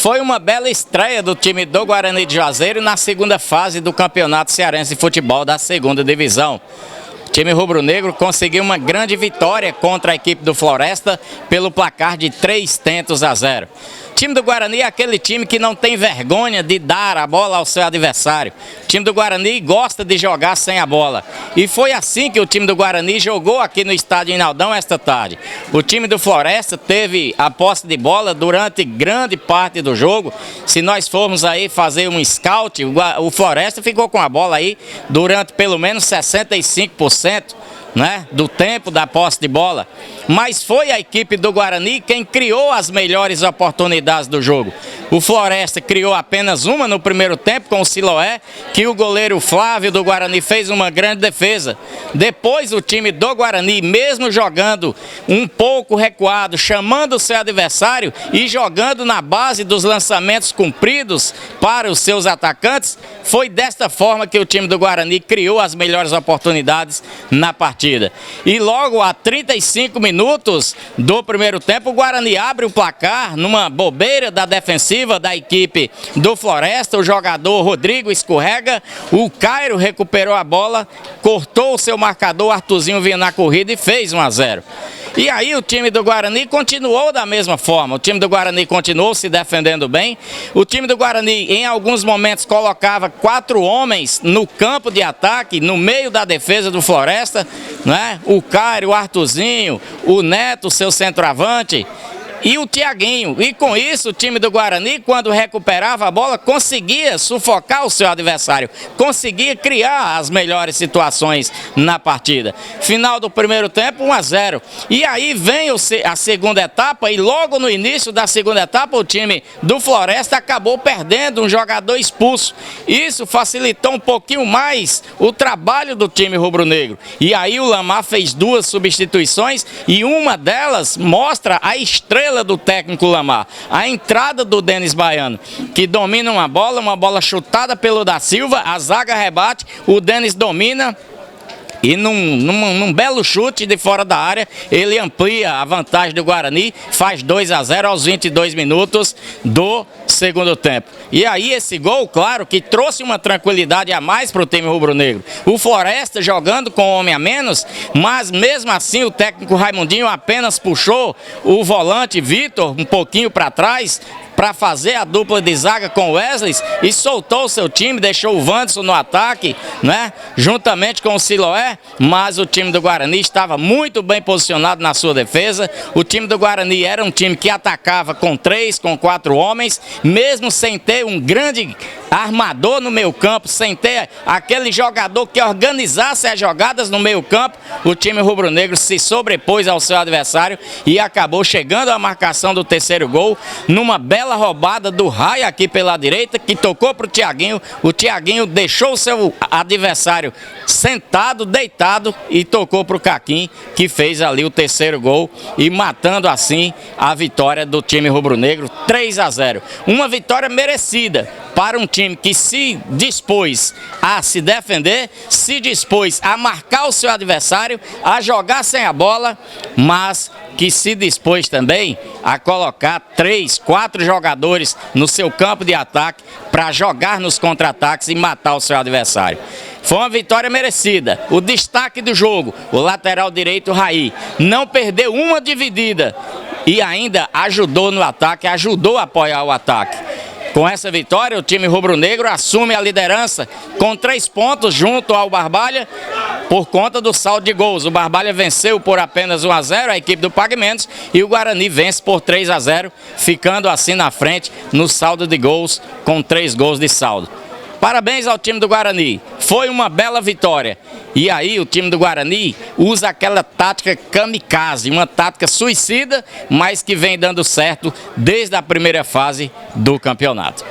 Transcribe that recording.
Foi uma bela estreia do time do Guarani de Juazeiro na segunda fase do Campeonato Cearense de Futebol da segunda divisão. O time rubro-negro conseguiu uma grande vitória contra a equipe do Floresta pelo placar de 3-0. O time do Guarani é aquele time que não tem vergonha de dar a bola ao seu adversário. O time do Guarani gosta de jogar sem a bola. E foi assim que o time do Guarani jogou aqui no estádio Inaldão esta tarde. O time do Floresta teve a posse de bola durante grande parte do jogo. Se nós formos aí fazer um scout, o Floresta ficou com a bola aí durante pelo menos 65%. Né, do tempo da posse de bola, mas foi a equipe do Guarani quem criou as melhores oportunidades do jogo. O Floresta criou apenas uma no primeiro tempo com o Siloé, que o goleiro Flávio do Guarani fez uma grande defesa. Depois o time do Guarani, mesmo jogando um pouco recuado, chamando o seu adversário e jogando na base dos lançamentos cumpridos para os seus atacantes, foi desta forma que o time do Guarani criou as melhores oportunidades na partida. E logo a 35 minutos do primeiro tempo, o Guarani abre o placar numa bobeira da defensiva da equipe do Floresta. O jogador Rodrigo escorrega, o Cairo recuperou a bola, cortou o seu marcador, o Arthurzinho vinha na corrida e fez 1-0. E aí o time do Guarani continuou da mesma forma, o time do Guarani continuou se defendendo bem. O time do Guarani em alguns momentos colocava 4 homens no campo de ataque, no meio da defesa do Floresta, né? O Cairo, o Arthurzinho, o Neto, seu centroavante, e o Tiaguinho. E com isso o time do Guarani, quando recuperava a bola, conseguia sufocar o seu adversário, conseguia criar as melhores situações na partida. Final do primeiro tempo, 1-0. E aí vem a segunda etapa, e logo no início da segunda etapa o time do Floresta acabou perdendo um jogador expulso. Isso facilitou um pouquinho mais o trabalho do time rubro-negro. E aí o Lamar fez 2 substituições e uma delas mostra a estrela do técnico Lamar, a entrada do Denis Baiano, que domina uma bola chutada pelo Da Silva, a zaga rebate, o Denis domina e num belo chute de fora da área, ele amplia a vantagem do Guarani, faz 2-0 aos 22 minutos do segundo tempo. E aí esse gol, claro, que trouxe uma tranquilidade a mais para o time rubro-negro. O Floresta jogando com homem a menos, mas mesmo assim o técnico Raimundinho apenas puxou o volante Vitor um pouquinho para trás, para fazer a dupla de zaga com o Wesley, e soltou o seu time, deixou o Wanderson no ataque, né, juntamente com o Siloé, mas o time do Guarani estava muito bem posicionado na sua defesa. O time do Guarani era um time que atacava com 3, com 4 homens, mesmo sem ter um grande armador no meio campo, sem ter aquele jogador que organizasse as jogadas no meio campo. O time rubro-negro se sobrepôs ao seu adversário e acabou chegando à marcação do terceiro gol, numa bela roubada do Raia aqui pela direita, que tocou para o Tiaguinho. O Tiaguinho deixou o seu adversário sentado, deitado, e tocou para o Caquim, que fez ali o terceiro gol e matando assim a vitória do time rubro-negro, 3-0. Uma vitória merecida para um time que se dispôs a se defender, se dispôs a marcar o seu adversário, a jogar sem a bola, mas que se dispôs também a colocar 3, 4 jogadores no seu campo de ataque para jogar nos contra-ataques e matar o seu adversário. Foi uma vitória merecida. O destaque do jogo, o lateral direito Raí, não perdeu uma dividida e ainda ajudou no ataque, ajudou a apoiar o ataque. Com essa vitória, o time rubro-negro assume a liderança com 3 pontos junto ao Barbalha por conta do saldo de gols. O Barbalha venceu por apenas 1-0 a equipe do Pagamentos e o Guarani vence por 3-0, ficando assim na frente no saldo de gols com 3 gols de saldo. Parabéns ao time do Guarani, foi uma bela vitória. E aí o time do Guarani usa aquela tática kamikaze, uma tática suicida, mas que vem dando certo desde a primeira fase do campeonato.